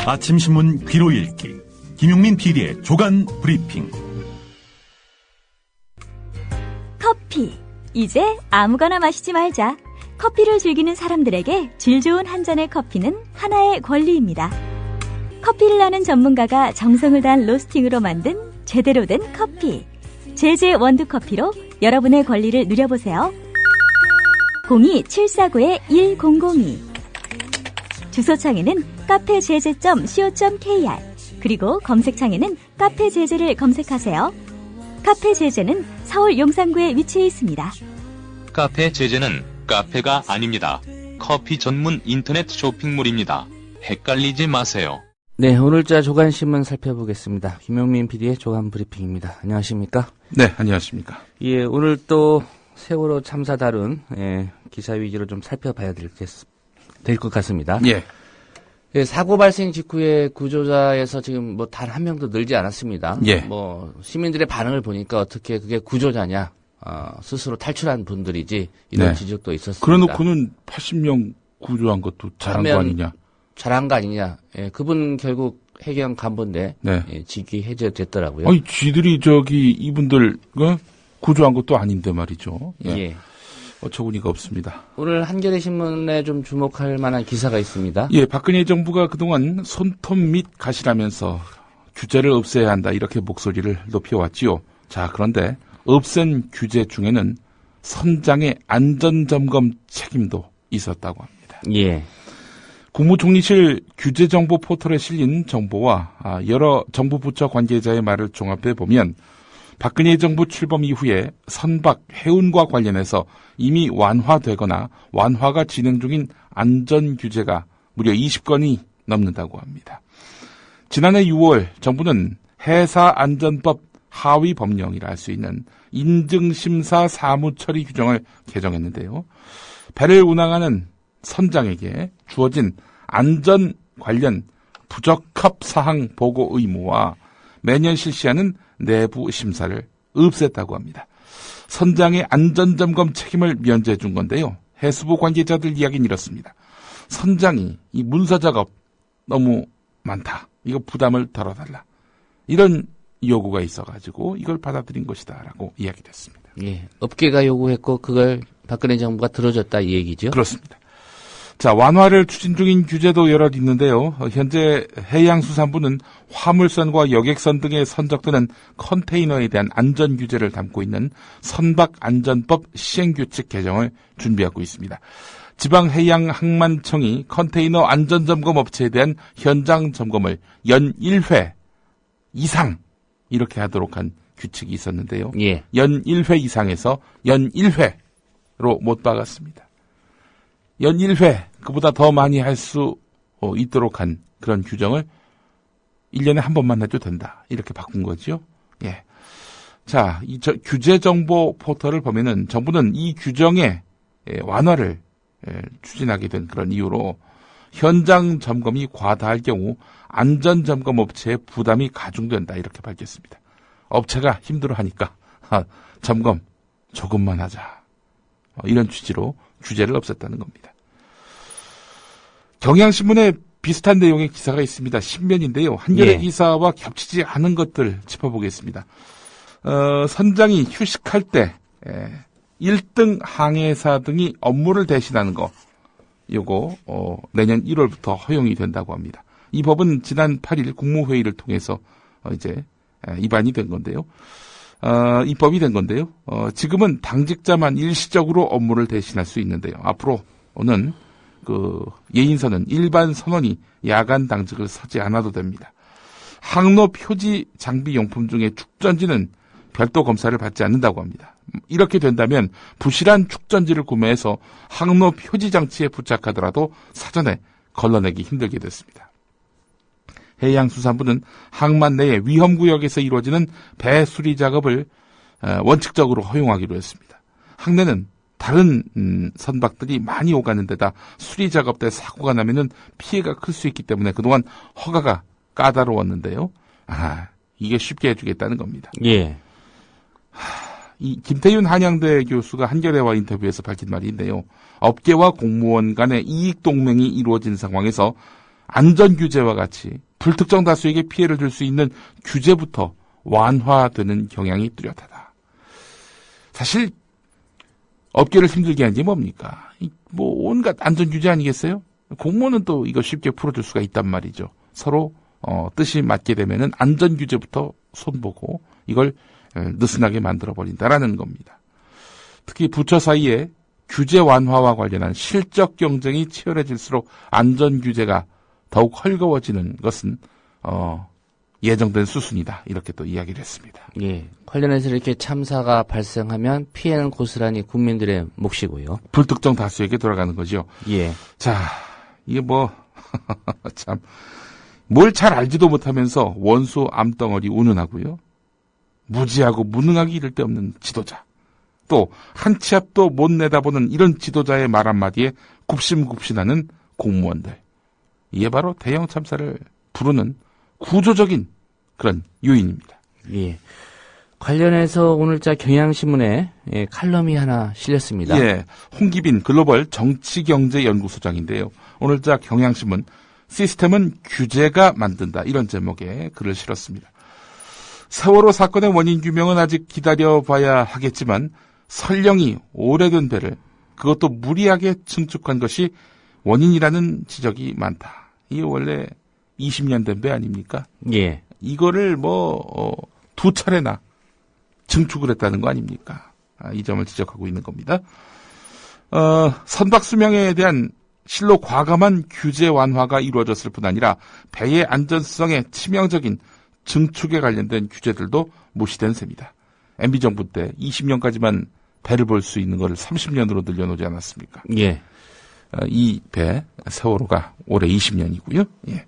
아침 신문 귀로 읽기 김용민 PD의 조간 브리핑. 커피. 이제 아무거나 마시지 말자. 커피를 즐기는 사람들에게 질 좋은 한 잔의 커피는 하나의 권리입니다. 커피를 아는 전문가가 정성을 다한 로스팅으로 만든 제대로 된 커피. 제제 원두커피로 여러분의 권리를 누려보세요. 02-749-1002 주소창에는 카페제제.co.kr 그리고 검색창에는 카페제제를 검색하세요. 카페제제는 서울 용산구에 위치해 있습니다. 카페제제는 카페가 아닙니다. 커피 전문 인터넷 쇼핑몰입니다. 헷갈리지 마세요. 네, 오늘자 조간신문 살펴보겠습니다. 김용민 PD의 조간 브리핑입니다. 안녕하십니까? 네, 안녕하십니까? 예, 오늘 또 세월호 참사 다룬 기사 위주로 좀 살펴봐야 될 것 같습니다. 예. 예, 사고 발생 직후에 구조자에서 지금 뭐 단 한 명도 늘지 않았습니다. 예. 뭐 시민들의 반응을 보니까 어떻게 그게 구조자냐, 스스로 탈출한 분들이지 이런 네. 지적도 있었습니다. 그래놓고는 80명 구조한 것도 잘한 거 아니냐? 잘한 거 아니냐? 예, 그분 결국 해경 간부인데 네. 예, 직위 해제됐더라고요. 아니, 쥐들이 이분들 구조한 것도 아닌데 말이죠. 예. 예. 어처구니가 없습니다. 오늘 한겨레 신문에 좀 주목할 만한 기사가 있습니다. 예, 박근혜 정부가 그동안 손톱 및 가시라면서 규제를 없애야 한다 이렇게 목소리를 높여왔지요. 자, 그런데 없앤 규제 중에는 선장의 안전점검 책임도 있었다고 합니다. 예. 국무총리실 규제정보 포털에 실린 정보와 여러 정부 부처 관계자의 말을 종합해 보면 박근혜 정부 출범 이후에 선박, 해운과 관련해서 이미 완화되거나 완화가 진행 중인 안전규제가 무려 20건이 넘는다고 합니다. 지난해 6월 정부는 해사안전법 하위 법령이라 할 수 있는 인증심사 사무처리 규정을 개정했는데요. 배를 운항하는 선장에게 주어진 안전 관련 부적합 사항 보고 의무와 매년 실시하는 내부 심사를 없앴다고 합니다. 선장의 안전점검 책임을 면제해 준 건데요. 해수부 관계자들 이야기는 이렇습니다. 선장이 이 문서작업 너무 많다. 이거 부담을 덜어달라. 이런 요구가 있어가지고 이걸 받아들인 것이다라고 이야기됐습니다. 예. 업계가 요구했고 그걸 박근혜 정부가 들어줬다 이 얘기죠? 그렇습니다. 자, 완화를 추진 중인 규제도 여럿 있는데요. 현재 해양수산부는 화물선과 여객선 등에 선적되는 컨테이너에 대한 안전규제를 담고 있는 선박안전법 시행규칙 개정을 준비하고 있습니다. 지방해양항만청이 컨테이너 안전점검 업체에 대한 현장 점검을 연 1회 이상 이렇게 하도록 한 규칙이 있었는데요. 예. 연 1회 이상에서 연 1회로 못 박았습니다. 연 1회, 그보다 더 많이 할 수 있도록 한 그런 규정을 1년에 한 번만 해도 된다. 이렇게 바꾼 거죠. 예. 자, 규제 정보 포털을 보면은 정부는 이 규정의 완화를 추진하게 된 그런 이유로 현장 점검이 과다할 경우 안전 점검 업체의 부담이 가중된다. 이렇게 밝혔습니다. 업체가 힘들어하니까 점검 조금만 하자. 이런 취지로 규제를 없앴다는 겁니다. 경향신문에 비슷한 내용의 기사가 있습니다. 10면인데요. 한겨레 예. 기사와 겹치지 않은 것들 짚어보겠습니다. 선장이 휴식할 때 1등 항해사 등이 업무를 대신하는 거 요거 내년 1월부터 허용이 된다고 합니다. 이 법은 지난 8일 국무회의를 통해서 이제 입안이 된 건데요. 입법이 된 건데요. 지금은 당직자만 일시적으로 업무를 대신할 수 있는데요. 앞으로는 예인선은 일반 선원이 야간 당직을 서지 않아도 됩니다. 항로 표지 장비 용품 중에 축전지는 별도 검사를 받지 않는다고 합니다. 이렇게 된다면 부실한 축전지를 구매해서 항로 표지 장치에 부착하더라도 사전에 걸러내기 힘들게 됐습니다. 해양수산부는 항만 내의 위험구역에서 이루어지는 배 수리 작업을 원칙적으로 허용하기로 했습니다. 항내는 다른 선박들이 많이 오가는 데다 수리 작업 때 사고가 나면은 피해가 클 수 있기 때문에 그동안 허가가 까다로웠는데요. 이게 쉽게 해주겠다는 겁니다. 예. 이 김태윤 한양대 교수가 한겨레와 인터뷰에서 밝힌 말인데요. 업계와 공무원 간의 이익 동맹이 이루어진 상황에서 안전규제와 같이 불특정 다수에게 피해를 줄 수 있는 규제부터 완화되는 경향이 뚜렷하다. 사실 업계를 힘들게 한 게 뭡니까? 뭐 온갖 안전규제 아니겠어요? 공무원은 또 이거 쉽게 풀어줄 수가 있단 말이죠. 서로 뜻이 맞게 되면은 안전규제부터 손보고 이걸 느슨하게 만들어버린다라는 겁니다. 특히 부처 사이에 규제 완화와 관련한 실적 경쟁이 치열해질수록 안전규제가 더욱 헐거워지는 것은 예정된 수순이다. 이렇게 또 이야기를 했습니다. 예. 관련해서 이렇게 참사가 발생하면 피해는 고스란히 국민들의 몫이고요. 불특정 다수에게 돌아가는 거죠. 예. 자, 이게 참, 뭘 잘 알지도 못하면서 원수 암덩어리 운운하고요. 무지하고 무능하기 이를 데 없는 지도자. 또, 한 치 앞도 못 내다보는 이런 지도자의 말 한마디에 굽신굽신하는 공무원들. 이게 바로 대형 참사를 부르는 구조적인 그런 요인입니다. 예. 관련해서 오늘자 경향신문에 칼럼이 하나 실렸습니다. 예. 홍기빈 글로벌 정치경제연구소장인데요. 오늘자 경향신문 시스템은 규제가 만든다. 이런 제목의 글을 실었습니다. 세월호 사건의 원인 규명은 아직 기다려봐야 하겠지만 설령이 오래된 배를 그것도 무리하게 증축한 것이 원인이라는 지적이 많다. 이게 원래 20년 된 배 아닙니까? 예. 이거를 두 차례나 증축을 했다는 거 아닙니까? 이 점을 지적하고 있는 겁니다. 선박 수명에 대한 실로 과감한 규제 완화가 이루어졌을 뿐 아니라 배의 안전성에 치명적인 증축에 관련된 규제들도 무시된 셈이다. MB정부 때 20년까지만 배를 볼 수 있는 걸 30년으로 늘려놓지 않았습니까? 예. 이 배, 세월호가 올해 20년이고요. 예.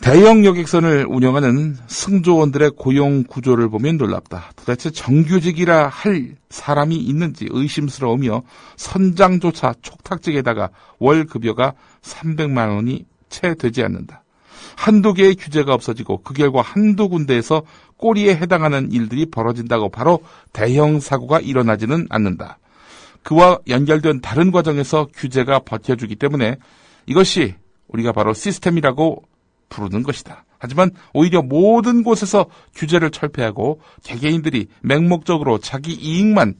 대형 여객선을 운영하는 승조원들의 고용 구조를 보면 놀랍다. 도대체 정규직이라 할 사람이 있는지 의심스러우며 선장조차 촉탁직에다가 월 급여가 300만 원이 채 되지 않는다. 한두 개의 규제가 없어지고 그 결과 한두 군데에서 꼬리에 해당하는 일들이 벌어진다고 바로 대형 사고가 일어나지는 않는다. 그와 연결된 다른 과정에서 규제가 버텨주기 때문에 이것이 우리가 바로 시스템이라고 부르는 것이다. 하지만 오히려 모든 곳에서 규제를 철폐하고 개개인들이 맹목적으로 자기 이익만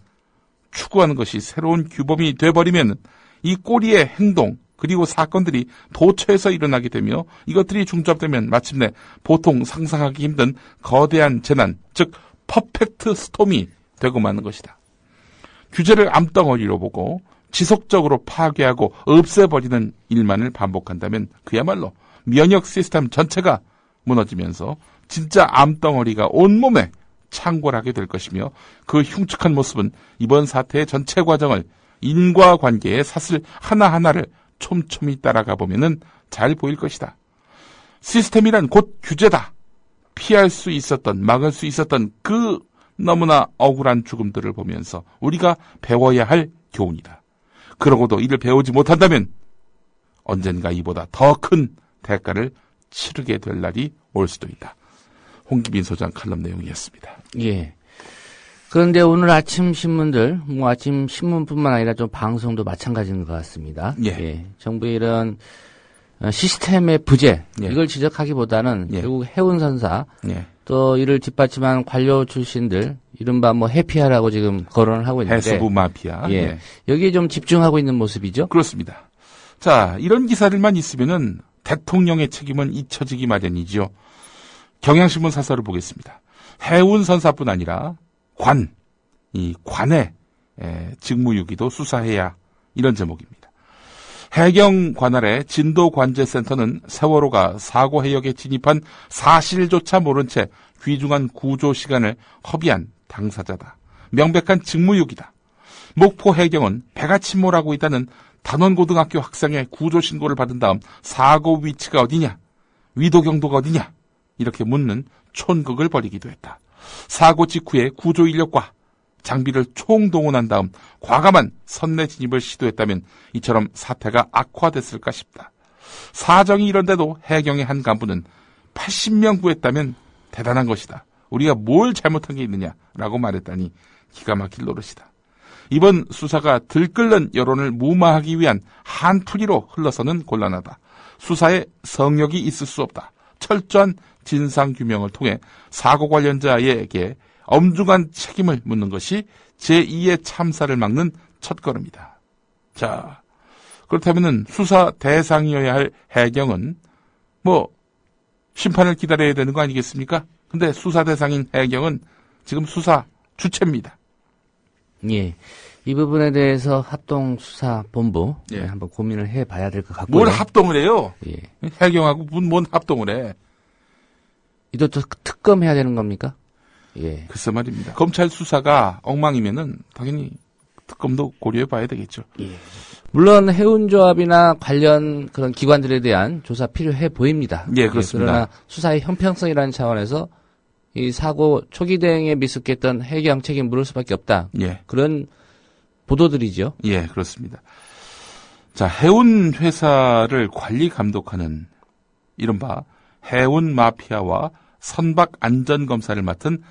추구하는 것이 새로운 규범이 돼버리면 이 꼬리의 행동 그리고 사건들이 도처에서 일어나게 되며 이것들이 중첩되면 마침내 보통 상상하기 힘든 거대한 재난, 즉 퍼펙트 스톰이 되고 마는 것이다. 규제를 암덩어리로 보고 지속적으로 파괴하고 없애버리는 일만을 반복한다면 그야말로 면역 시스템 전체가 무너지면서 진짜 암덩어리가 온몸에 창궐하게 될 것이며 그 흉측한 모습은 이번 사태의 전체 과정을 인과관계의 사슬 하나하나를 촘촘히 따라가 보면은 잘 보일 것이다. 시스템이란 곧 규제다. 피할 수 있었던, 막을 수 있었던 그 너무나 억울한 죽음들을 보면서 우리가 배워야 할 교훈이다. 그러고도 이를 배우지 못한다면 언젠가 이보다 더 큰 대가를 치르게 될 날이 올 수도 있다. 홍기빈 소장 칼럼 내용이었습니다. 예. 그런데 오늘 아침 신문들, 아침 신문뿐만 아니라 좀 방송도 마찬가지인 것 같습니다. 예. 예. 정부의 이런 시스템의 부재, 예. 이걸 지적하기보다는 예. 결국 해운선사, 예. 또 이를 뒷받침한 관료 출신들, 이른바 해피하라고 지금 거론을 하고 있는데. 해수부 마피아. 예. 예. 여기에 좀 집중하고 있는 모습이죠. 그렇습니다. 자, 이런 기사들만 있으면은 대통령의 책임은 잊혀지기 마련이죠. 경향신문 사설을 보겠습니다. 해운선사뿐 아니라 이 관의 직무유기도 수사해야 이런 제목입니다. 해경 관할의 진도관제센터는 세월호가 사고 해역에 진입한 사실조차 모른 채 귀중한 구조 시간을 허비한 당사자다. 명백한 직무유기다. 목포 해경은 배가 침몰하고 있다는 단원고등학교 학생의 구조 신고를 받은 다음 사고 위치가 어디냐, 위도 경도가 어디냐 이렇게 묻는 촌극을 벌이기도 했다. 사고 직후에 구조 인력과 장비를 총동원한 다음 과감한 선내 진입을 시도했다면 이처럼 사태가 악화됐을까 싶다. 사정이 이런데도 해경의 한 간부는 80명 구했다면 대단한 것이다. 우리가 뭘 잘못한 게 있느냐라고 말했다니 기가 막힐 노릇이다. 이번 수사가 들끓는 여론을 무마하기 위한 한풀이로 흘러서는 곤란하다. 수사에 성역이 있을 수 없다. 철저한 진상규명을 통해 사고 관련자에게 엄중한 책임을 묻는 것이 제2의 참사를 막는 첫걸음이다. 자, 그렇다면은 수사 대상이어야 할 해경은 심판을 기다려야 되는 거 아니겠습니까? 근데 수사 대상인 해경은 지금 수사 주체입니다. 예. 이 부분에 대해서 합동수사본부 예. 한번 고민을 해봐야 될 것 같고요. 뭘 합동을 해요? 예. 해경하고 뭔 합동을 해? 이것도 특검해야 되는 겁니까? 예. 글쎄 말입니다. 검찰 수사가 엉망이면은 당연히 특검도 고려해봐야 되겠죠. 예. 물론 해운조합이나 관련 그런 기관들에 대한 조사 필요해 보입니다. 예, 그렇습니다. 그러나 수사의 형평성이라는 차원에서 이 사고 초기 대응에 미숙했던 해경 책임 물을 수밖에 없다. 예. 그런 보도들이죠. 예, 그렇습니다. 자, 해운 회사를 관리 감독하는 이른바 해운 마피아와 선박 안전 검사를 맡은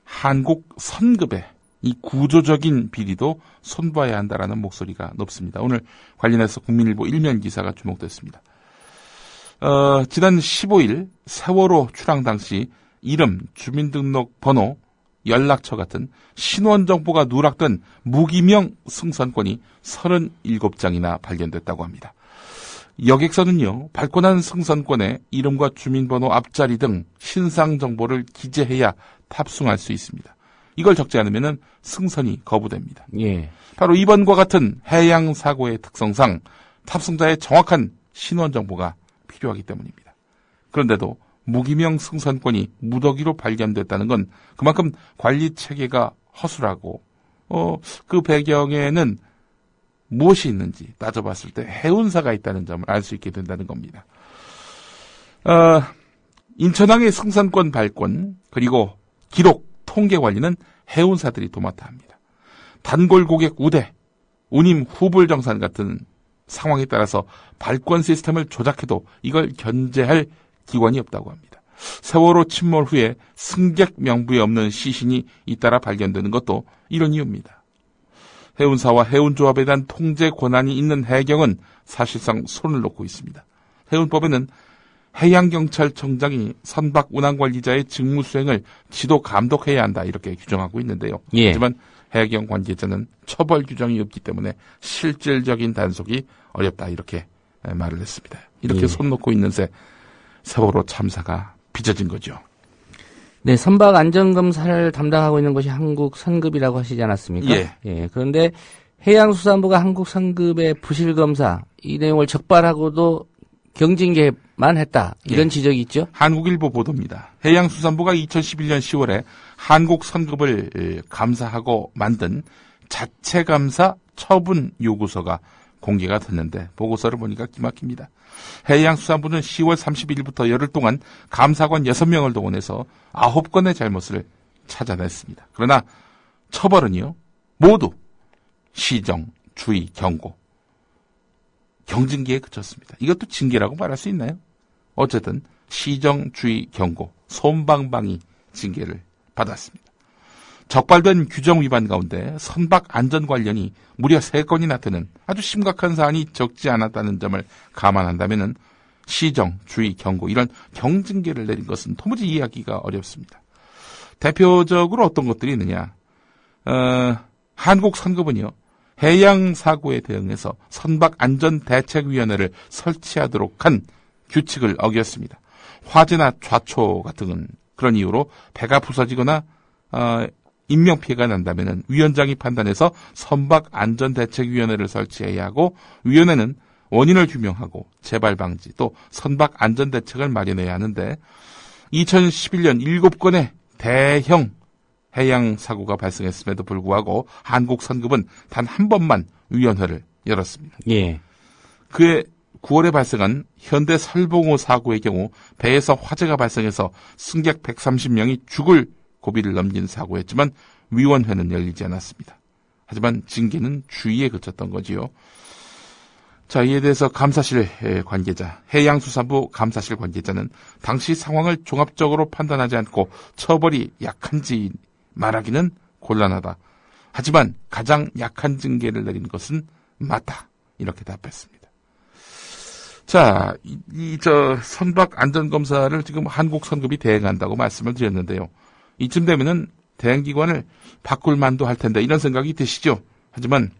한국 선급의 이 구조적인 비리도 손봐야 한다라는 목소리가 높습니다. 오늘 관련해서 국민일보 일면 기사가 주목됐습니다. 지난 15일 세월호 출항 당시 이름, 주민등록번호, 연락처 같은 신원 정보가 누락된 무기명 승선권이 37장이나 발견됐다고 합니다. 여객선은요, 발권한 승선권에 이름과 주민번호 앞자리 등 신상 정보를 기재해야 탑승할 수 있습니다. 이걸 적지 않으면 승선이 거부됩니다. 예. 바로 이번과 같은 해양 사고의 특성상 탑승자의 정확한 신원 정보가 필요하기 때문입니다. 그런데도 무기명 승선권이 무더기로 발견됐다는 건 그만큼 관리 체계가 허술하고 그 배경에는 무엇이 있는지 따져봤을 때 해운사가 있다는 점을 알 수 있게 된다는 겁니다. 인천항의 승선권 발권 그리고 기록 통계 관리는 해운사들이 도맡아 합니다. 단골 고객 우대, 운임 후불 정산 같은 상황에 따라서 발권 시스템을 조작해도 이걸 견제할 기관이 없다고 합니다. 세월호 침몰 후에 승객 명부에 없는 시신이 잇따라 발견되는 것도 이런 이유입니다. 해운사와 해운조합에 대한 통제 권한이 있는 해경은 사실상 손을 놓고 있습니다. 해운법에는 해양경찰청장이 선박 운항관리자의 직무 수행을 지도 감독해야 한다 이렇게 규정하고 있는데요. 예. 하지만 해경 관계자는 처벌 규정이 없기 때문에 실질적인 단속이 어렵다 이렇게 말을 했습니다. 이렇게 예. 손 놓고 있는 새 세월호 참사가 빚어진 거죠. 네, 선박 안전검사를 담당하고 있는 것이 한국선급이라고 하시지 않았습니까? 예. 그런데 해양수산부가 한국선급의 부실검사, 이 내용을 적발하고도 경징계만 했다. 이런 예. 지적이 있죠? 한국일보 보도입니다. 해양수산부가 2011년 10월에 한국선급을 감사하고 만든 자체감사 처분 요구서가 공개가 됐는데 보고서를 보니까 기막힙니다. 해양수산부는 10월 31일부터 열흘 동안 감사관 6명을 동원해서 9건의 잘못을 찾아냈습니다. 그러나 처벌은요, 모두 시정, 주의, 경고, 경징계에 그쳤습니다. 이것도 징계라고 말할 수 있나요? 어쨌든 시정, 주의, 경고, 솜방방이 징계를 받았습니다. 적발된 규정 위반 가운데 선박 안전 관련이 무려 3건이나 되는 아주 심각한 사안이 적지 않았다는 점을 감안한다면 시정, 주의, 경고 이런 경징계를 내린 것은 도무지 이해하기가 어렵습니다. 대표적으로 어떤 것들이 있느냐. 한국선급은요. 해양사고에 대응해서 선박안전대책위원회를 설치하도록 한 규칙을 어겼습니다. 화재나 좌초 같은 그런 이유로 배가 부서지거나 인명피해가 난다면 위원장이 판단해서 선박안전대책위원회를 설치해야 하고 위원회는 원인을 규명하고 재발 방지 또 선박안전대책을 마련해야 하는데 2011년 7건의 대형 해양사고가 발생했음에도 불구하고 한국선급은 단 한 번만 위원회를 열었습니다. 예. 그해 9월에 발생한 현대 설봉호 사고의 경우 배에서 화재가 발생해서 승객 130명이 죽을 고비를 넘긴 사고였지만 위원회는 열리지 않았습니다. 하지만 징계는 주의에 그쳤던 거지요. 자, 이에 대해서 감사실 관계자, 해양수산부 감사실 관계자는 당시 상황을 종합적으로 판단하지 않고 처벌이 약한지 말하기는 곤란하다. 하지만 가장 약한 징계를 내린 것은 맞다. 이렇게 답했습니다. 자, 저 선박 안전검사를 지금 한국선급이 대행한다고 말씀을 드렸는데요. 이쯤 되면은 대행기관을 바꿀 만도 할 텐데 이런 생각이 드시죠? 하지만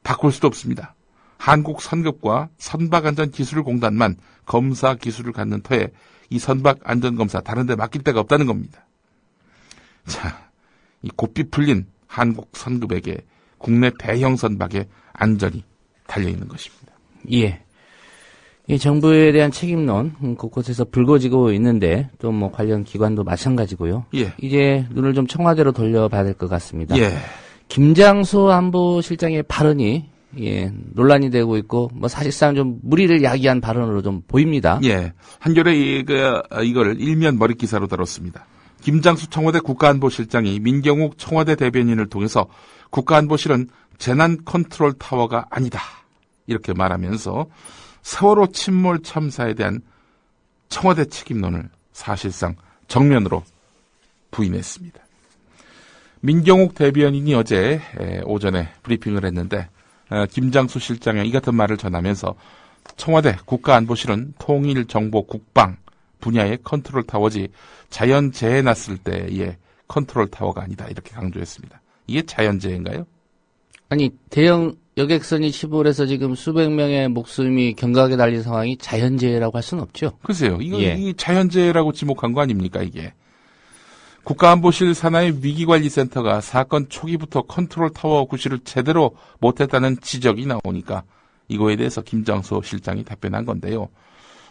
바꿀 수도 없습니다. 한국선급과 선박안전기술공단만 검사 기술을 갖는 터에 이 선박안전검사 다른 데 맡길 데가 없다는 겁니다. 자, 이 고삐 풀린 한국선급에게 국내 대형 선박의 안전이 달려있는 것입니다. 예. 이 정부에 대한 책임론 곳곳에서 불거지고 있는데 또 뭐 관련 기관도 마찬가지고요. 예. 이제 눈을 좀 청와대로 돌려봐야 될 것 같습니다. 예. 김장수 안보실장의 발언이 논란이 되고 있고 뭐 사실상 좀 무리를 야기한 발언으로 좀 보입니다. 예. 한겨레 이걸 일면 머릿 기사로 다뤘습니다. 김장수 청와대 국가안보실장이 민경욱 청와대 대변인을 통해서 국가안보실은 재난 컨트롤 타워가 아니다. 이렇게 말하면서 세월호 침몰 참사에 대한 청와대 책임론을 사실상 정면으로 부인했습니다. 민경욱 대변인이 어제 오전에 브리핑을 했는데 김장수 실장의 이 같은 말을 전하면서 청와대 국가안보실은 통일정보 국방 분야의 컨트롤 타워지 자연재해 났을 때의 컨트롤 타워가 아니다. 이렇게 강조했습니다. 이게 자연재해인가요? 아니 대형 여객선이 침몰해서 지금 수백 명의 목숨이 경각에 달린 상황이 자연재해라고 할 수는 없죠. 글쎄요. 이 자연재해라고 지목한 거 아닙니까 이게. 국가안보실 산하의 위기관리센터가 사건 초기부터 컨트롤 타워 구실을 제대로 못했다는 지적이 나오니까 이거에 대해서 김장수 실장이 답변한 건데요.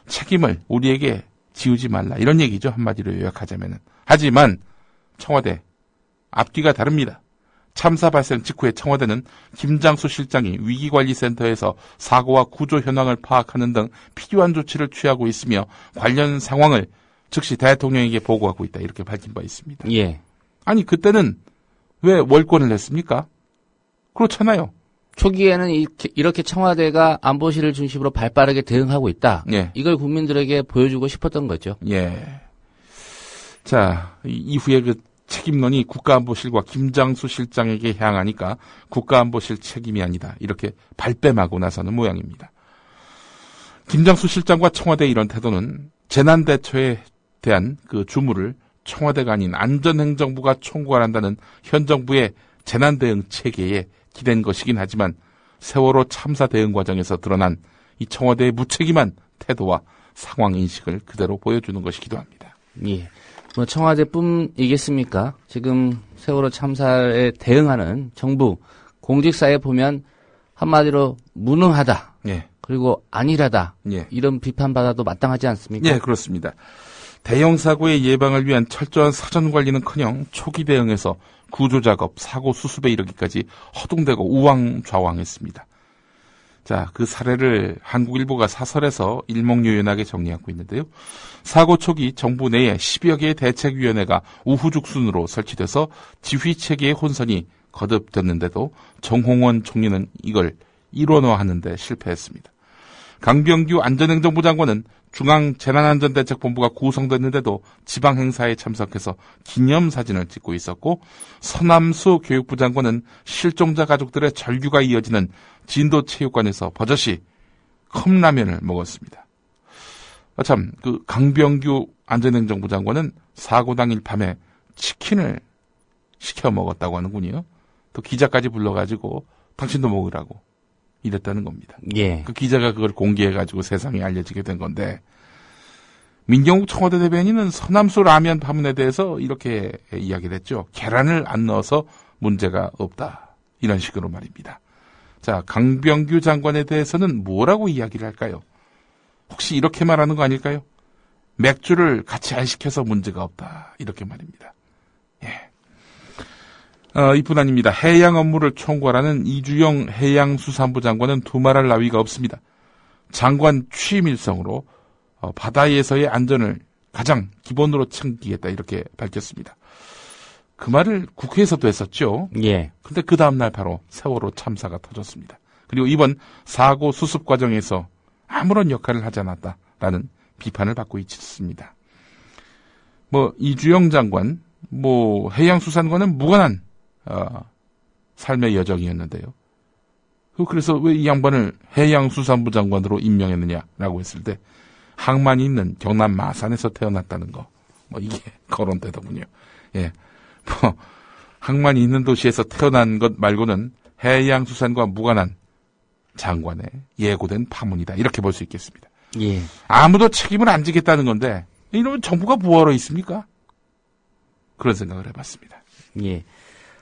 책임을 우리에게 지우지 말라 이런 얘기죠. 한마디로 요약하자면은. 하지만 청와대 앞뒤가 다릅니다. 참사 발생 직후에 청와대는 김장수 실장이 위기관리센터에서 사고와 구조 현황을 파악하는 등 필요한 조치를 취하고 있으며 관련 상황을 즉시 대통령에게 보고하고 있다. 이렇게 밝힌 바 있습니다. 예. 아니 그때는 왜 월권을 냈습니까? 그렇잖아요. 초기에는 이렇게 청와대가 안보실을 중심으로 발빠르게 대응하고 있다. 예. 이걸 국민들에게 보여주고 싶었던 거죠. 예. 자, 이후에 그 책임론이 국가안보실과 김장수 실장에게 향하니까 국가안보실 책임이 아니다. 이렇게 발뺌하고 나서는 모양입니다. 김장수 실장과 청와대의 이런 태도는 재난대처에 대한 그 주무를 청와대가 아닌 안전행정부가 총괄한다는 현 정부의 재난대응 체계에 기댄 것이긴 하지만 세월호 참사 대응 과정에서 드러난 이 청와대의 무책임한 태도와 상황인식을 그대로 보여주는 것이기도 합니다. 예. 뭐 청와대뿐이겠습니까? 지금 세월호 참사에 대응하는 정부 공직사에 보면 한마디로 무능하다. 예. 그리고 안일하다. 예. 이런 비판받아도 마땅하지 않습니까? 예, 그렇습니다. 대형 사고의 예방을 위한 철저한 사전 관리는커녕 초기 대응에서 구조작업, 사고 수습에 이르기까지 허둥대고 우왕좌왕했습니다. 자, 그 사례를 한국일보가 사설에서 일목요연하게 정리하고 있는데요. 사고 초기 정부 내에 10여 개의 대책위원회가 우후죽순으로 설치돼서 지휘체계의 혼선이 거듭됐는데도 정홍원 총리는 이걸 일원화하는 데 실패했습니다. 강병규 안전행정부 장관은 중앙재난안전대책본부가 구성됐는데도 지방행사에 참석해서 기념사진을 찍고 있었고, 서남수 교육부 장관은 실종자 가족들의 절규가 이어지는 진도체육관에서 버젓이 컵라면을 먹었습니다. 참, 그 강병규 안전행정부 장관은 사고 당일 밤에 치킨을 시켜 먹었다고 하는군요. 또 기자까지 불러가지고 당신도 먹으라고 이랬다는 겁니다. 예. 그 기자가 그걸 공개해가지고 세상에 알려지게 된 건데, 민경욱 청와대 대변인은 서남수 라면 파문에 대해서 이렇게 이야기를 했죠. 계란을 안 넣어서 문제가 없다. 이런 식으로 말입니다. 자, 강병규 장관에 대해서는 뭐라고 이야기를 할까요? 혹시 이렇게 말하는 거 아닐까요? 맥주를 같이 안 시켜서 문제가 없다. 이렇게 말입니다. 예. 이뿐 아닙니다. 해양 업무를 총괄하는 이주영 해양수산부 장관은 두말할 나위가 없습니다. 장관 취임 일성으로 바다에서의 안전을 가장 기본으로 챙기겠다 이렇게 밝혔습니다. 그 말을 국회에서도 했었죠. 예. 근데 그 다음날 바로 세월호 참사가 터졌습니다. 그리고 이번 사고 수습 과정에서 아무런 역할을 하지 않았다라는 비판을 받고 있습니다. 이주영 장관, 해양수산과는 무관한 삶의 여정이었는데요. 그래서 왜 이 양반을 해양수산부 장관으로 임명했느냐라고 했을 때 항만이 있는 경남 마산에서 태어났다는 거. 뭐 이게 거론되더군요. 예. 뭐 항만이 있는 도시에서 태어난 것 말고는 해양수산과 무관한 장관의 예고된 파문이다. 이렇게 볼 수 있겠습니다. 예. 아무도 책임을 안 지겠다는 건데 이러면 정부가 뭐하러 있습니까? 그런 생각을 해봤습니다. 예.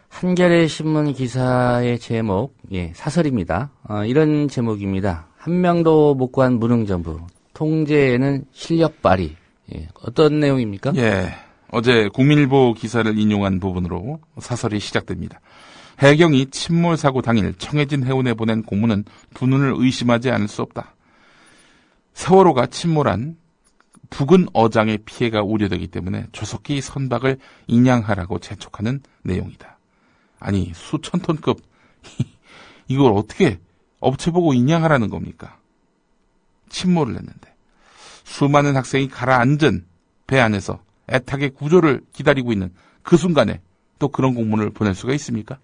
한겨레 신문 기사의 제목, 예, 사설입니다. 이런 제목입니다. 한 명도 못 구한 무능정부, 통제에는 실력 발휘. 예, 어떤 내용입니까? 예. 어제 국민일보 기사를 인용한 부분으로 사설이 시작됩니다. 해경이 침몰 사고 당일 청해진 해운에 보낸 공문은 두 눈을 의심하지 않을 수 없다. 세월호가 침몰한 부근 어장의 피해가 우려되기 때문에 조속히 선박을 인양하라고 재촉하는 내용이다. 아니 수천 톤급 이걸 어떻게 업체 보고 인양하라는 겁니까? 침몰을 했는데 수많은 학생이 가라앉은 배 안에서 애타게 구조를 기다리고 있는 그 순간에 또 그런 공문을 보낼 수가 있습니까?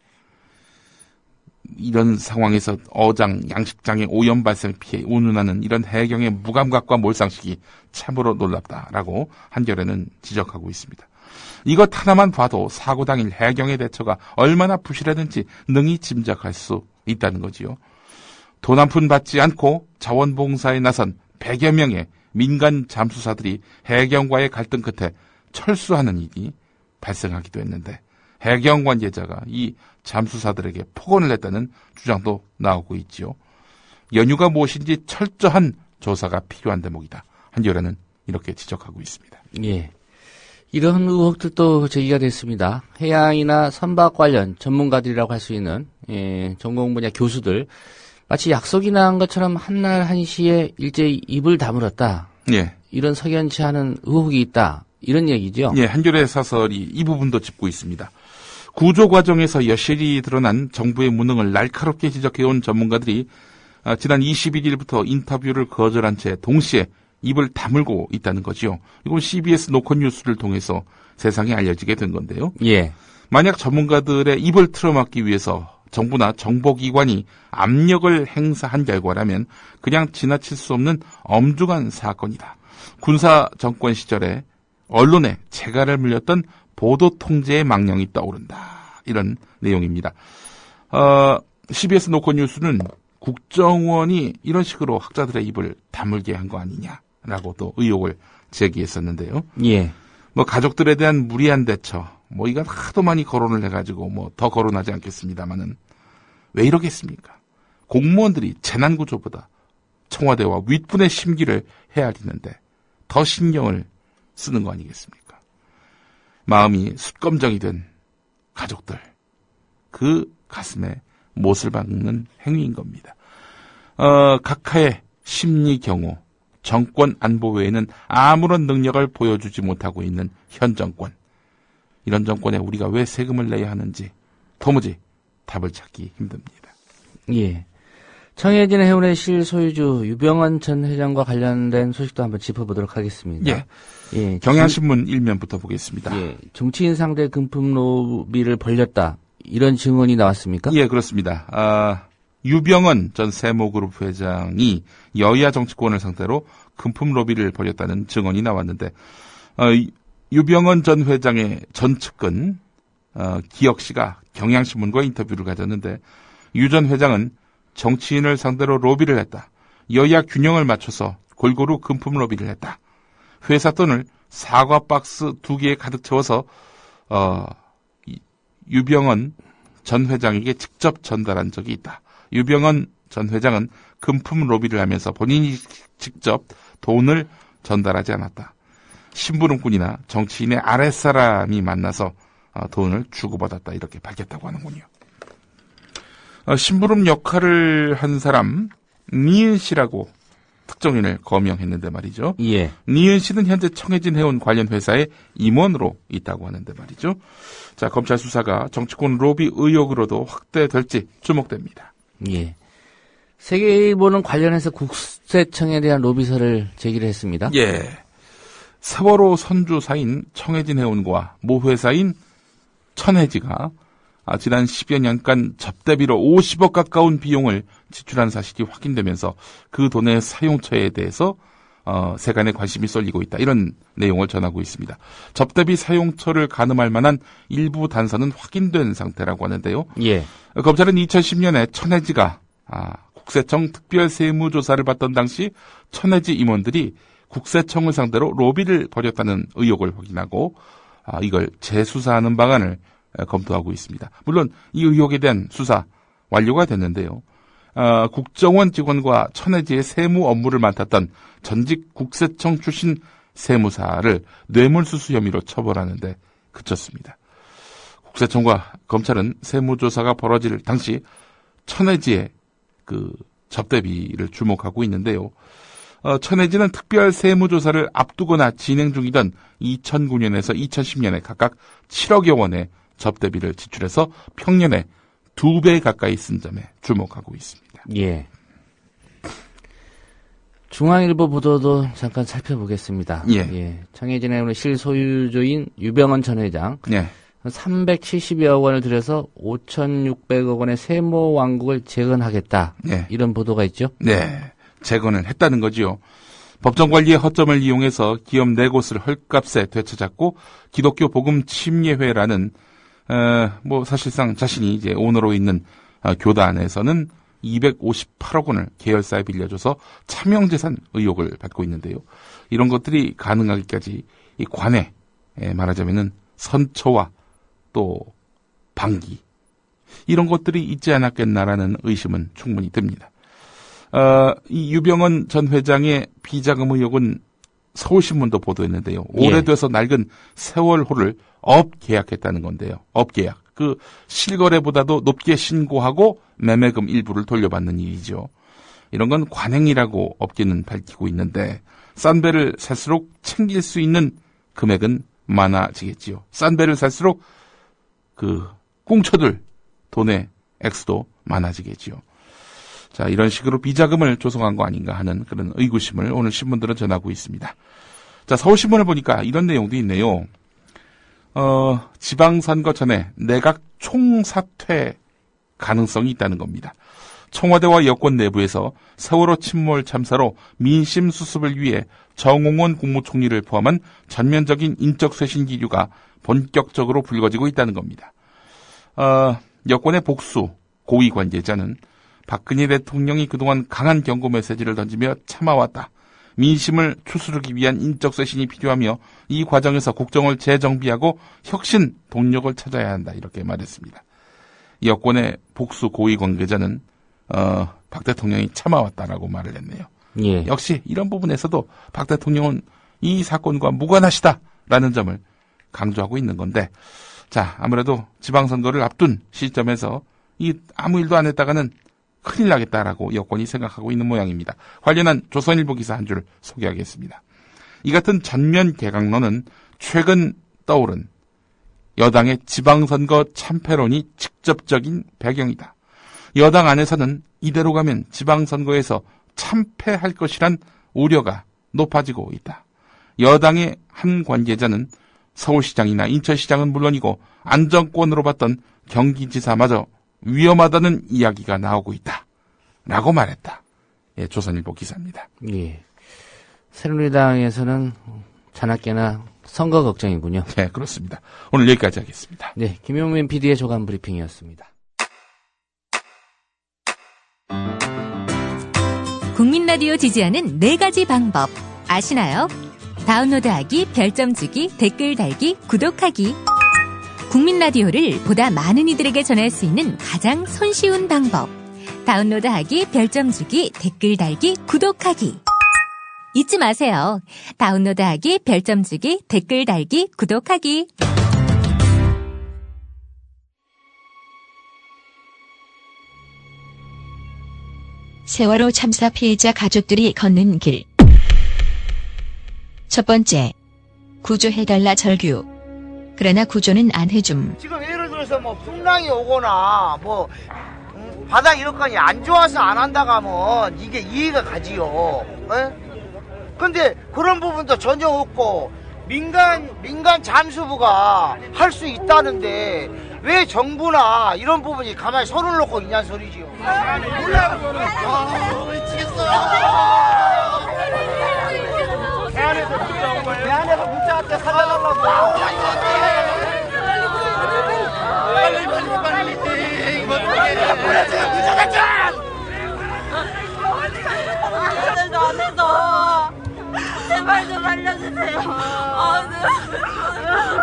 이런 상황에서 어장, 양식장의 오염 발생 피해 운운하는 이런 해경의 무감각과 몰상식이 참으로 놀랍다라고 한겨레는 지적하고 있습니다. 이것 하나만 봐도 사고 당일 해경의 대처가 얼마나 부실했는지 능히 짐작할 수 있다는 거지요. 돈 한 푼 받지 않고 자원봉사에 나선 100여 명의 민간 잠수사들이 해경과의 갈등 끝에 철수하는 일이 발생하기도 했는데 해경 관계자가 이 잠수사들에게 폭언을 했다는 주장도 나오고 있지요. 연유가 무엇인지 철저한 조사가 필요한 대목이다. 한겨레는 이렇게 지적하고 있습니다. 예. 이런 의혹들도 제기가 됐습니다. 해양이나 선박 관련 전문가들이라고 할 수 있는 전공 분야 교수들 마치 약속이 난 것처럼 한날 한시에 일제히 입을 다물었다. 예. 이런 석연치 않은 의혹이 있다. 이런 얘기죠. 예, 한겨레 사설이 이 부분도 짚고 있습니다. 구조 과정에서 여실히 드러난 정부의 무능을 날카롭게 지적해온 전문가들이 지난 21일부터 인터뷰를 거절한 채 동시에 입을 다물고 있다는 거지요. 이건 CBS 노컷 뉴스를 통해서 세상에 알려지게 된 건데요. 예. 만약 전문가들의 입을 틀어막기 위해서 정부나 정보기관이 압력을 행사한 결과라면 그냥 지나칠 수 없는 엄중한 사건이다. 군사 정권 시절에 언론에 재갈을 물렸던 보도 통제의 망령이 떠오른다. 이런 내용입니다. CBS 노컷 뉴스는 국정원이 이런 식으로 학자들의 입을 다물게 한 거 아니냐라고 또 의혹을 제기했었는데요. 예. 뭐 가족들에 대한 무리한 대처, 뭐 이건 하도 많이 거론을 해가지고 뭐 더 거론하지 않겠습니다만은 왜 이러겠습니까? 공무원들이 재난구조보다 청와대와 윗분의 심기를 헤아리는데 더 신경을 쓰는 거 아니겠습니까? 마음이 숯검정이 된 가족들, 그 가슴에 못을 박는 행위인 겁니다. 각하의 심리 경우 정권 안보 외에는 아무런 능력을 보여주지 못하고 있는 현 정권. 이런 정권에 우리가 왜 세금을 내야 하는지 도무지 답을 찾기 힘듭니다. 예. 청해진 해운의 실소유주 유병헌 전 회장과 관련된 소식도 한번 짚어보도록 하겠습니다. 예. 예. 경향신문 1면부터 보겠습니다. 예. 정치인 상대 금품 로비를 벌렸다. 이런 증언이 나왔습니까? 예, 그렇습니다. 유병헌 전 세모그룹 회장이 여야 정치권을 상대로 금품 로비를 벌였다는 증언이 나왔는데, 유병헌 전 회장의 전 측근, 기혁 씨가 경향신문과 인터뷰를 가졌는데, 유 전 회장은 정치인을 상대로 로비를 했다. 여야 균형을 맞춰서 골고루 금품 로비를 했다. 회사 돈을 사과 박스 2개에 가득 채워서, 유병헌 전 회장에게 직접 전달한 적이 있다. 유병헌 전 회장은 금품 로비를 하면서 본인이 직접 돈을 전달하지 않았다. 심부름꾼이나 정치인의 아랫사람이 만나서 돈을 주고받았다. 이렇게 밝혔다고 하는군요. 심부름 역할을 한 사람 니은 씨라고 특정인을 거명했는데 말이죠. 예. 니은 씨는 현재 청해진 해운 관련 회사의 임원으로 있다고 하는데 말이죠. 자, 검찰 수사가 정치권 로비 의혹으로도 확대될지 주목됩니다. 예. 세계일보는 관련해서 국세청에 대한 로비서를 제기를 했습니다. 예. 세월호 선주사인 청해진 해운과 모 회사인 천해지가 지난 10여 년간 접대비로 50억 가까운 비용을 지출한 사실이 확인되면서 그 돈의 사용처에 대해서 세간의 관심이 쏠리고 있다. 이런 내용을 전하고 있습니다. 접대비 사용처를 가늠할 만한 일부 단서는 확인된 상태라고 하는데요. 예. 검찰은 2010년에 천혜지가 국세청 특별세무조사를 받던 당시 천혜지 임원들이 국세청을 상대로 로비를 벌였다는 의혹을 확인하고 이걸 재수사하는 방안을 검토하고 있습니다. 물론 이 의혹에 대한 수사 완료가 됐는데요. 국정원 직원과 천혜지의 세무 업무를 맡았던 전직 국세청 출신 세무사를 뇌물수수 혐의로 처벌하는데 그쳤습니다. 국세청과 검찰은 세무조사가 벌어질 당시 천혜지의 그 접대비를 주목하고 있는데요. 천혜지는 특별 세무조사를 앞두거나 진행 중이던 2009년에서 2010년에 각각 7억여 원의 접대비를 지출해서 평년에 2배 가까이 쓴 점에 주목하고 있습니다. 예. 중앙일보 보도도 잠깐 살펴보겠습니다. 예. 청해진의 오늘 실소유주인 유병헌 전 회장. 예. 370여억 원을 들여서 5,600억 원의 세무 왕국을 재건하겠다. 예. 이런 보도가 있죠? 네. 재건을 했다는 거지요. 법정관리의 허점을 이용해서 기업 4곳을 헐값에 되찾았고 기독교 복음 침례회라는 사실상 자신이 이제 오너로 있는 교단에서는 258억 원을 계열사에 빌려줘서 차명재산 의혹을 받고 있는데요. 이런 것들이 가능하기까지 이 관에 말하자면은 선처와 또 방기 이런 것들이 있지 않았겠나라는 의심은 충분히 듭니다. 이 유병헌 전 회장의 비자금 의혹은 서울신문도 보도했는데요. 오래돼서 낡은 세월호를 업계약했다는 건데요. 업계약. 그 실거래보다도 높게 신고하고 매매금 일부를 돌려받는 일이죠. 이런 건 관행이라고 업계는 밝히고 있는데 싼 배를 살수록 챙길 수 있는 금액은 많아지겠지요. 싼 배를 살수록 그 꽁쳐들 돈의 액수도 많아지겠지요. 자, 이런 식으로 비자금을 조성한 거 아닌가 하는 그런 의구심을 오늘 신문들은 전하고 있습니다. 자, 서울신문을 보니까 이런 내용도 있네요. 지방선거 전에 내각 총사퇴 가능성이 있다는 겁니다. 청와대와 여권 내부에서 세월호 침몰 참사로 민심 수습을 위해 정홍원 국무총리를 포함한 전면적인 인적 쇄신 기류가 본격적으로 불거지고 있다는 겁니다. 여권의 복수 고위 관계자는 박근혜 대통령이 그동안 강한 경고 메시지를 던지며 참아왔다. 민심을 추스르기 위한 인적 쇄신이 필요하며 이 과정에서 국정을 재정비하고 혁신 동력을 찾아야 한다. 이렇게 말했습니다. 여권의 복수 고위 관계자는 박 대통령이 참아왔다라고 말을 했네요. 예. 역시 이런 부분에서도 박 대통령은 이 사건과 무관하시다라는 점을 강조하고 있는 건데, 자, 아무래도 지방선거를 앞둔 시점에서 아무 일도 안 했다가는 큰일 나겠다라고 여권이 생각하고 있는 모양입니다. 관련한 조선일보 기사 한 줄 소개하겠습니다. 이 같은 전면 개각론은 최근 떠오른 여당의 지방선거 참패론이 직접적인 배경이다. 여당 안에서는 이대로 가면 지방선거에서 참패할 것이란 우려가 높아지고 있다. 여당의 한 관계자는 서울시장이나 인천시장은 물론이고 안정권으로 봤던 경기지사마저 위험하다는 이야기가 나오고 있다. 라고 말했다. 예, 조선일보 기사입니다. 예. 새누리당에서는 자나깨나 선거 걱정이군요. 네, 그렇습니다. 오늘 여기까지 하겠습니다. 네, 김용민 PD의 조간 브리핑이었습니다. 국민 라디오 지지하는 4가지 방법 아시나요? 다운로드하기, 별점 주기, 댓글 달기, 구독하기. 국민 라디오를 보다 많은 이들에게 전할 수 있는 가장 손쉬운 방법. 다운로드하기, 별점 주기, 댓글 달기, 구독하기. 잊지 마세요. 다운로드하기, 별점 주기, 댓글 달기, 구독하기. 세월호 참사 피해자 가족들이 걷는 길. 첫 번째, 구조해달라 절규. 그러나 구조는 안 해줌. 지금 예를 들어서 풍랑이 오거나 바닥 여건이 안 좋아서 안 한다고 하면 이게 이해가 가지요. 근데 그런 부분도 전혀 없고 민간 잠수부가 할 수 있다는데 왜 정부나 이런 부분이 가만히 손을 놓고 있냐는 소리지요. 대안에서 문자 한테 사달라고. 빨리. 문자 갖자. 안 해서 제발 좀 알려주세요.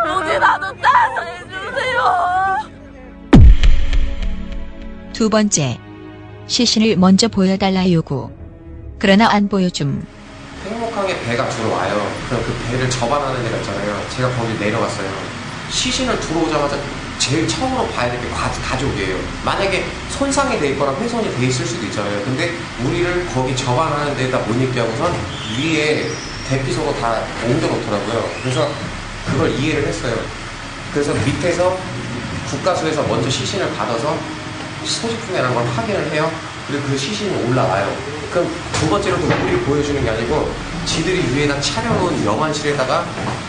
여기라도 따서 해주세요. 두 번째, 시신을 먼저 보여달라 요구. 그러나 안 보여줌. 행복하게 배가 들어와요. 그럼 그 배를 접안하는 데가 있잖아요. 제가 거기 내려갔어요. 시신을 들어오자마자 제일 처음으로 봐야 될 게 가족이에요. 만약에 손상이 돼 있거나 훼손이 돼 있을 수도 있잖아요. 근데 우리를 거기 접안하는 데다 못 있게 하고선 위에 대피소로 다 옮겨놓더라고요. 그래서 그걸 이해를 했어요. 그래서 밑에서 국가수에서 먼저 시신을 받아서 소지품이라는 걸 확인을 해요. 그리고 그 시신이 올라와요. 그럼 두 번째로도 우리를 보여주는 게 아니고 지들이 위에다 차려놓은 영안실에다가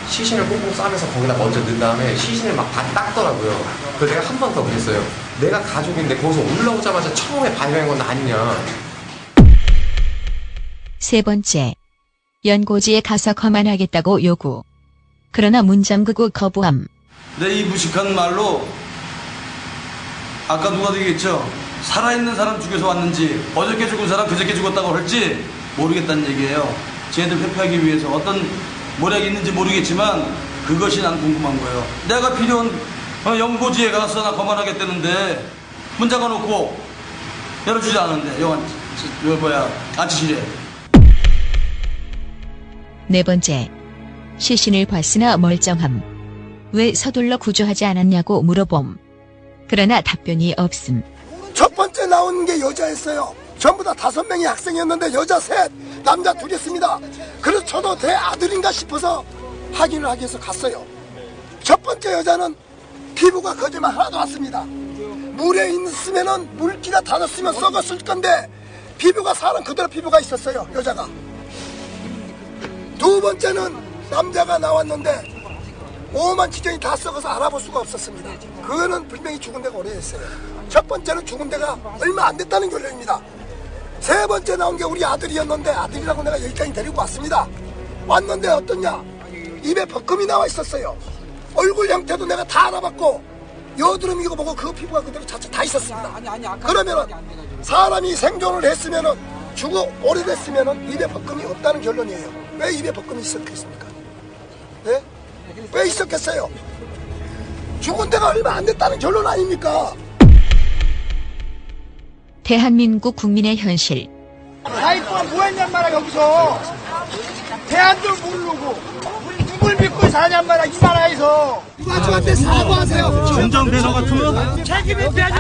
시신을 꽁꽁 싸면서 거기다 먼저 넣은 다음에 시신을 막 다 닦더라고요. 그래서 내가 한 번 더 그랬어요. 내가 가족인데 거기서 올라오자마자 처음에 발견한 건 아니냐. 세 번째, 연고지에 가서 거만하겠다고 요구. 그러나 문 잠그고 거부함. 내 이 무식한 말로 아까 누가 얘기했죠? 살아있는 사람 죽여서 왔는지 어저께 죽은 사람 그저께 죽었다고 할지 모르겠다는 얘기예요. 쟤들 회피하기 위해서 어떤 모략이 있는지 모르겠지만 그것이 난 궁금한 거예요. 내가 필요한 연고지에 가서 나 거만하겠다는데 문 잠가놓고 열어주지 않았는데 안치실에. 네 번째, 시신을 봤으나 멀쩡함. 왜 서둘러 구조하지 않았냐고 물어봄. 그러나 답변이 없음. 첫 번째 나온 게 여자였어요. 전부 다 5명이 학생이었는데 여자 3, 남자 2였습니다. 그래서 저도 제 아들인가 싶어서 확인을 하기 위해서 갔어요. 첫 번째 여자는 피부가 거짓말 하나도 없습니다. 물에 있으면은 물기가 닿았으면 썩었을 건데 피부가 사람 그대로 피부가 있었어요. 여자가. 두 번째는 남자가 나왔는데 오만 지정이 다 썩어서 알아볼 수가 없었습니다. 그거는 분명히 죽은 데가 오래됐어요. 첫 번째는 죽은 데가 얼마 안 됐다는 결론입니다. 세 번째 나온 게 우리 아들이었는데 아들이라고 내가 여기까지 데리고 왔습니다. 왔는데 어떠냐? 입에 벗금이 나와 있었어요. 얼굴 형태도 내가 다 알아봤고 여드름이고 뭐고 그 피부가 그대로 자체 다 있었습니다. 그러면은 사람이 생존을 했으면은 죽어 오래됐으면은 입에 벗금이 없다는 결론이에요. 왜 입에 벗금이 있었겠습니까? 네? 왜 있었겠어요? 죽은 데가 얼마 안 됐다는 결론 아닙니까? 대한민국 국민의 현실. 4일 동안 뭐 했냔 말이야 여기서. 대안도 모르고 누굴 믿고 사냔 말이야 이 나라에서. 누가 저한테 사과하세요. 진정대사 같으면 책임이 돼야지.